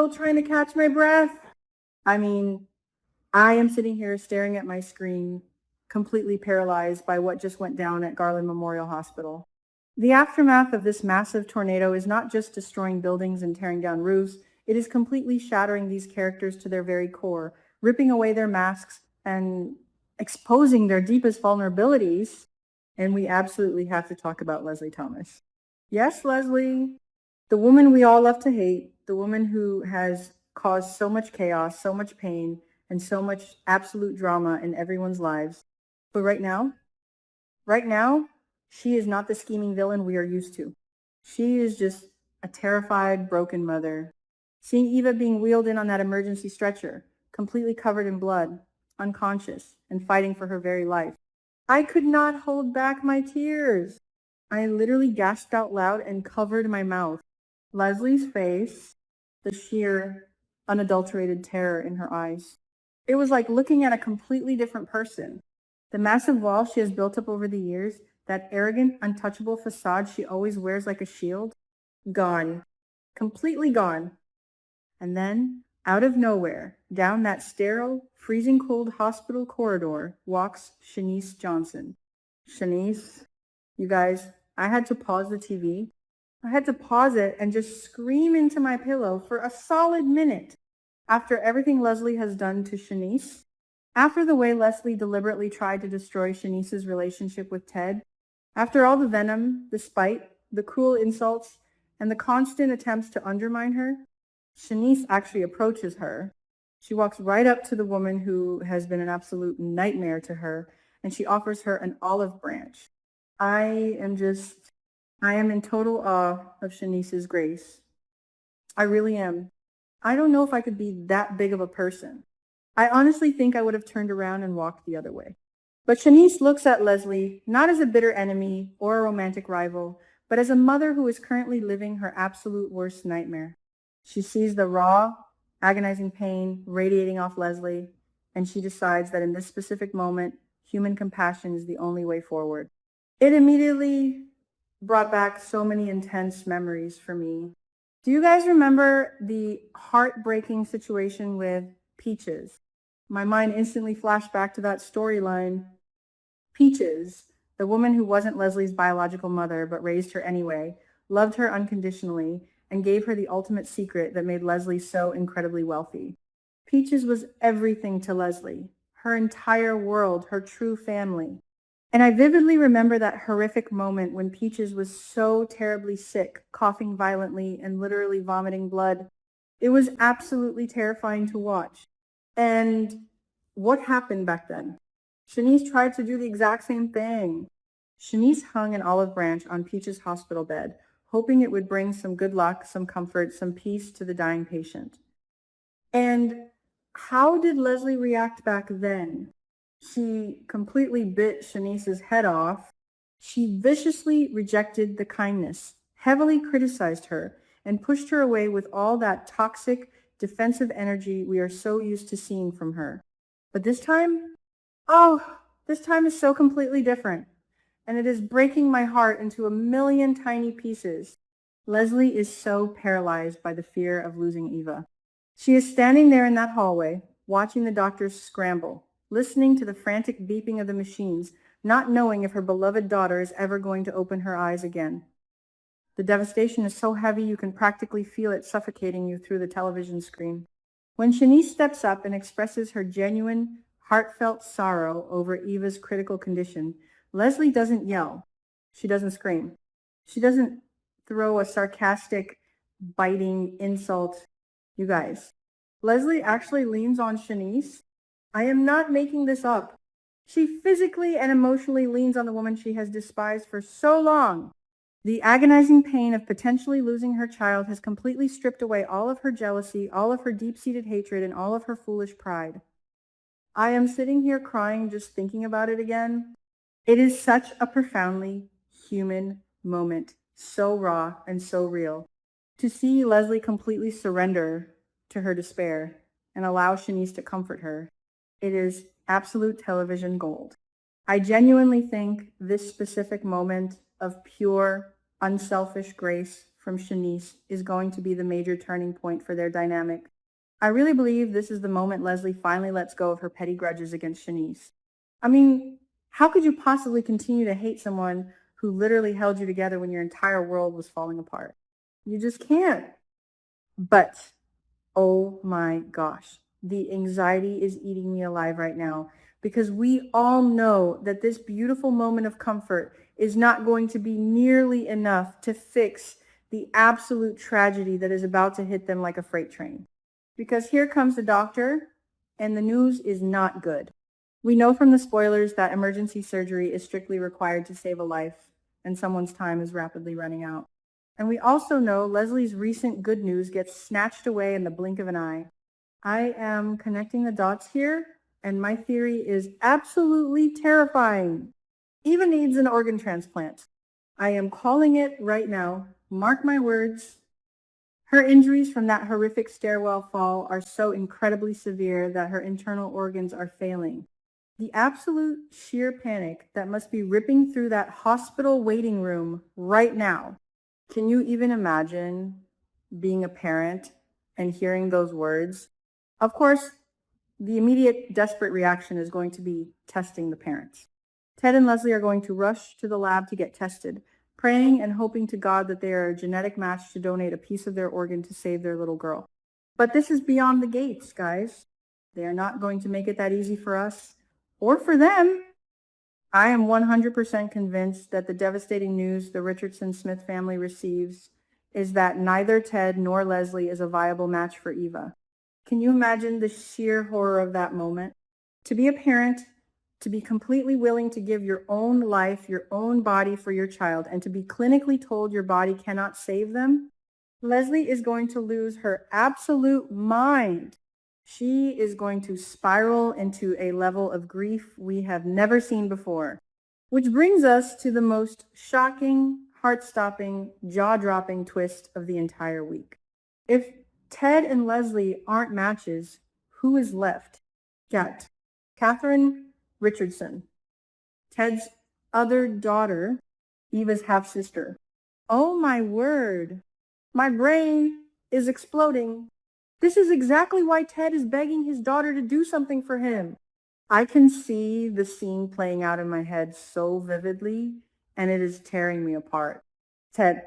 still trying to catch my breath. I mean, I am sitting here staring at my screen, completely paralyzed by what just went down at Garland Memorial Hospital. The aftermath of this massive tornado is not just destroying buildings and tearing down roofs, it is completely shattering these characters to their very core, ripping away their masks and exposing their deepest vulnerabilities. And we absolutely have to talk about Leslie Thomas. Yes, Leslie, the woman we all love to hate, the woman who has caused so much chaos, so much pain, and so much absolute drama in everyone's lives. But right now, she is not the scheming villain we are used to. She is just a terrified, broken mother. Seeing Eva being wheeled in on that emergency stretcher, completely covered in blood, unconscious, and fighting for her very life. I could not hold back my tears. I literally gasped out loud and covered my mouth. Leslie's face, the sheer, unadulterated terror in her eyes. It was like looking at a completely different person. The massive wall she has built up over the years, that arrogant, untouchable facade she always wears like a shield, gone. Completely gone. And then, out of nowhere, down that sterile, freezing cold hospital corridor, walks Shanice Johnson. Shanice, you guys, I had to pause the TV. I had to pause it and just scream into my pillow for a solid minute. After everything Leslie has done to Shanice, after the way Leslie deliberately tried to destroy Shanice's relationship with Ted, after all the venom, the spite, the cruel insults, and the constant attempts to undermine her, Shanice actually approaches her. She walks right up to the woman who has been an absolute nightmare to her, and she offers her an olive branch. I am in total awe of Shanice's grace. I really am. I don't know if I could be that big of a person. I honestly think I would have turned around and walked the other way. But Shanice looks at Leslie not as a bitter enemy or a romantic rival, but as a mother who is currently living her absolute worst nightmare. She sees the raw, agonizing pain radiating off Leslie, and she decides that in this specific moment, human compassion is the only way forward. It immediately brought back so many intense memories for me. Do you guys remember the heartbreaking situation with Peaches? My mind instantly flashed back to that storyline. Peaches, the woman who wasn't Leslie's biological mother but raised her anyway, loved her unconditionally, and gave her the ultimate secret that made Leslie so incredibly wealthy. Peaches was everything to Leslie, her entire world, her true family. And I vividly remember that horrific moment when Peaches was so terribly sick, coughing violently and literally vomiting blood. It was absolutely terrifying to watch. And what happened back then? Shanice tried to do the exact same thing. Shanice hung an olive branch on Peach's hospital bed, hoping it would bring some good luck, some comfort, some peace to the dying patient. And how did Leslie react back then? She completely bit Shanice's head off. She viciously rejected the kindness, heavily criticized her, and pushed her away with all that toxic, defensive energy we are so used to seeing from her. But this time is so completely different. And it is breaking my heart into a million tiny pieces. Leslie is so paralyzed by the fear of losing Eva. She is standing there in that hallway, watching the doctors scramble, listening to the frantic beeping of the machines, not knowing if her beloved daughter is ever going to open her eyes again. The devastation is so heavy you can practically feel it suffocating you through the television screen. When Shanice steps up and expresses her genuine, heartfelt sorrow over Eva's critical condition, Leslie doesn't yell. She doesn't scream. She doesn't throw a sarcastic, biting insult. You guys, Leslie actually leans on Shanice. I am not making this up. She physically and emotionally leans on the woman she has despised for so long. The agonizing pain of potentially losing her child has completely stripped away all of her jealousy, all of her deep-seated hatred, and all of her foolish pride. I am sitting here crying just thinking about it again. It is such a profoundly human moment, so raw and so real. To see Leslie completely surrender to her despair and allow Shanice to comfort her, it is absolute television gold. I genuinely think this specific moment of pure, unselfish grace from Shanice is going to be the major turning point for their dynamic. I really believe this is the moment Leslie finally lets go of her petty grudges against Shanice. I mean, how could you possibly continue to hate someone who literally held you together when your entire world was falling apart? You just can't. But, oh my gosh, the anxiety is eating me alive right now because we all know that this beautiful moment of comfort is not going to be nearly enough to fix the absolute tragedy that is about to hit them like a freight train. Because here comes the doctor, and the news is not good. We know from the spoilers that emergency surgery is strictly required to save a life, and someone's time is rapidly running out. And we also know Leslie's recent good news gets snatched away in the blink of an eye. I am connecting the dots here, and my theory is absolutely terrifying. Eva needs an organ transplant. I am calling it right now. Mark my words. Her injuries from that horrific stairwell fall are so incredibly severe that her internal organs are failing. The absolute sheer panic that must be ripping through that hospital waiting room right now. Can you even imagine being a parent and hearing those words? Of course, the immediate desperate reaction is going to be testing the parents. Ted and Leslie are going to rush to the lab to get tested, praying and hoping to God that they are a genetic match to donate a piece of their organ to save their little girl. But this is beyond the gates, guys. They are not going to make it that easy for us or for them. I am 100% convinced that the devastating news the Richardson-Smith family receives is that neither Ted nor Leslie is a viable match for Eva. Can you imagine the sheer horror of that moment? To be a parent, to be completely willing to give your own life, your own body for your child, and to be clinically told your body cannot save them, Leslie is going to lose her absolute mind. She is going to spiral into a level of grief we have never seen before. Which brings us to the most shocking, heart-stopping, jaw-dropping twist of the entire week. If Ted and Leslie aren't matches, who is left? Kat, Catherine Richardson, Ted's other daughter, Eva's half-sister. Oh my word, my brain is exploding. This is exactly why Ted is begging his daughter to do something for him. I can see the scene playing out in my head so vividly, and it is tearing me apart. Ted,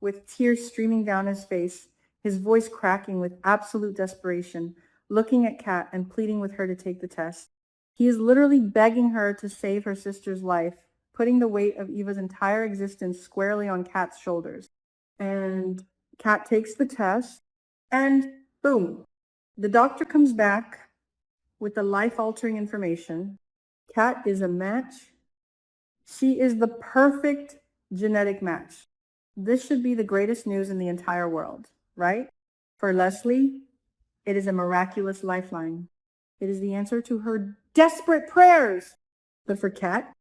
with tears streaming down his face, his voice cracking with absolute desperation, looking at Kat and pleading with her to take the test. He is literally begging her to save her sister's life, putting the weight of Eva's entire existence squarely on Kat's shoulders. And Kat takes the test, and boom, the doctor comes back with the life-altering information. Kat is a match. She is the perfect genetic match. This should be the greatest news in the entire world, right? For Leslie, it is a miraculous lifeline. It is the answer to her desperate prayers. But for Kat,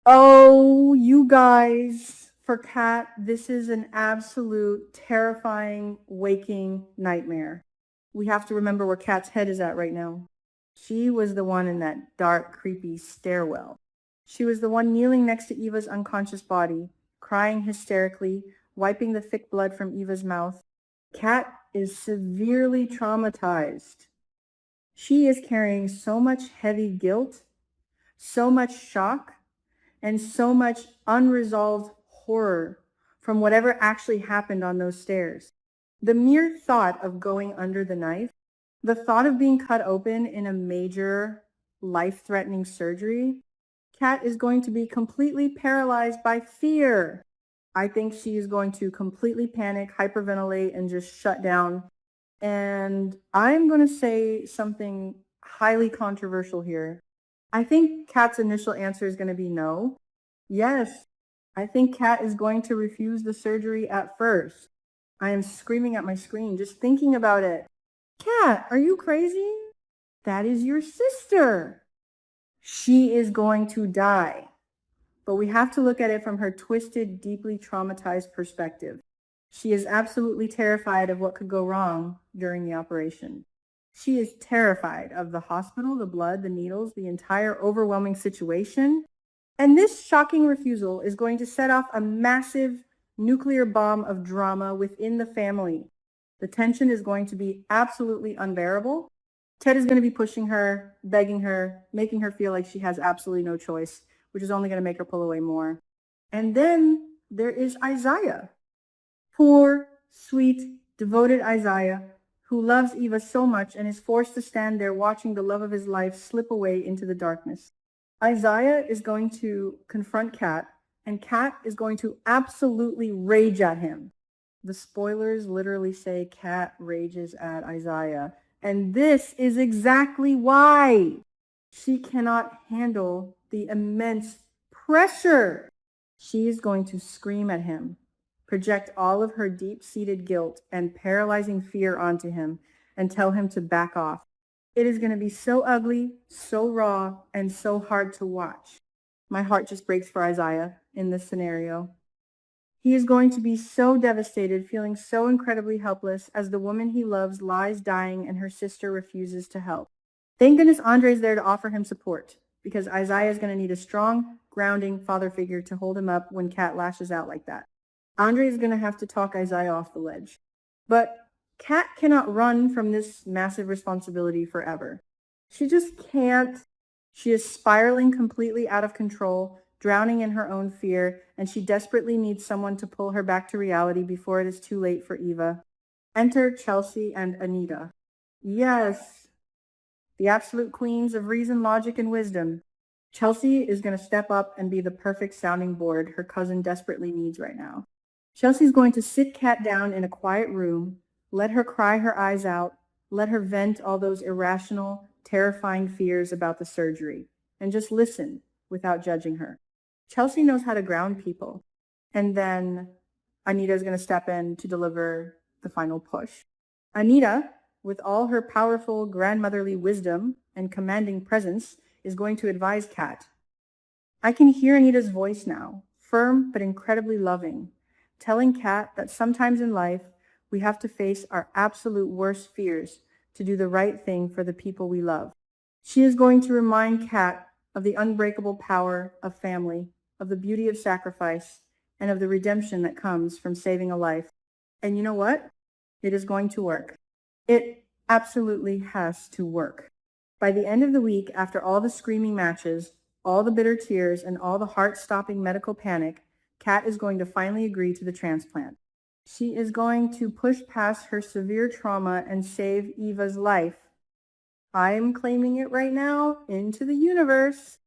oh, you guys, for Kat, this is an absolute terrifying waking nightmare. We have to remember where Kat's head is at right now. She was the one in that dark, creepy stairwell. She was the one kneeling next to Eva's unconscious body, crying hysterically, wiping the thick blood from Eva's mouth. Kat is severely traumatized. She is carrying so much heavy guilt, so much shock, and so much unresolved horror from whatever actually happened on those stairs. The mere thought of going under the knife, the thought of being cut open in a major life-threatening surgery, Kat is going to be completely paralyzed by fear. I think she is going to completely panic, hyperventilate, and just shut down. And I'm going to say something highly controversial here. I think Kat's initial answer is going to be no. Yes, I think Kat is going to refuse the surgery at first. I am screaming at my screen just thinking about it. Kat, are you crazy? That is your sister. She is going to die. But we have to look at it from her twisted, deeply traumatized perspective. She is absolutely terrified of what could go wrong during the operation. She is terrified of the hospital, the blood, the needles, the entire overwhelming situation. And this shocking refusal is going to set off a massive nuclear bomb of drama within the family. The tension is going to be absolutely unbearable. Ted is going to be pushing her, begging her, making her feel like she has absolutely no choice, which is only going to make her pull away more. And then there is Isaiah. Poor, sweet, devoted Isaiah, who loves Eva so much and is forced to stand there watching the love of his life slip away into the darkness. Isaiah is going to confront Kat, and Kat is going to absolutely rage at him. The spoilers literally say Kat rages at Isaiah, and this is exactly why. She cannot handle the immense pressure. She is going to scream at him, project all of her deep-seated guilt and paralyzing fear onto him, and tell him to back off. It is going to be so ugly, so raw, and so hard to watch. My heart just breaks for Isaiah in this scenario. He is going to be so devastated, feeling so incredibly helpless as the woman he loves lies dying and her sister refuses to help. Thank goodness Andre's there to offer him support, because Isaiah is going to need a strong, grounding father figure to hold him up when Kat lashes out like that. Andre is going to have to talk Isaiah off the ledge. But Kat cannot run from this massive responsibility forever. She just can't. She is spiraling completely out of control, drowning in her own fear, and she desperately needs someone to pull her back to reality before it is too late for Eva. Enter Chelsea and Anita. Yes, the absolute queens of reason, logic, and wisdom. Chelsea is going to step up and be the perfect sounding board her cousin desperately needs right now. Chelsea's going to sit Kat down in a quiet room, let her cry her eyes out, let her vent all those irrational, terrifying fears about the surgery, and just listen without judging her. Chelsea knows how to ground people. And then Anita is going to step in to deliver the final push. Anita, with all her powerful grandmotherly wisdom and commanding presence, is going to advise Kat. I can hear Anita's voice now, firm but incredibly loving, telling Kat that sometimes in life we have to face our absolute worst fears to do the right thing for the people we love. She is going to remind Kat of the unbreakable power of family, of the beauty of sacrifice, and of the redemption that comes from saving a life. And you know what? It is going to work. It absolutely has to work. By the end of the week, after all the screaming matches, all the bitter tears, and all the heart-stopping medical panic, Kat is going to finally agree to the transplant. She is going to push past her severe trauma and save Eva's life. I'm claiming it right now into the universe.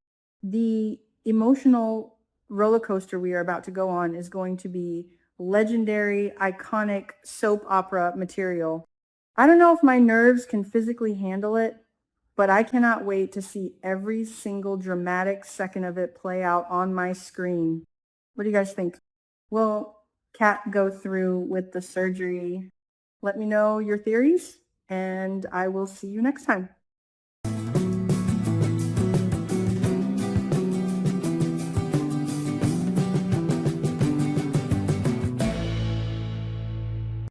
The emotional roller coaster we are about to go on is going to be legendary, iconic soap opera material. I don't know if my nerves can physically handle it, but I cannot wait to see every single dramatic second of it play out on my screen. What do you guys think? Will Kat go through with the surgery? Let me know your theories, and I will see you next time.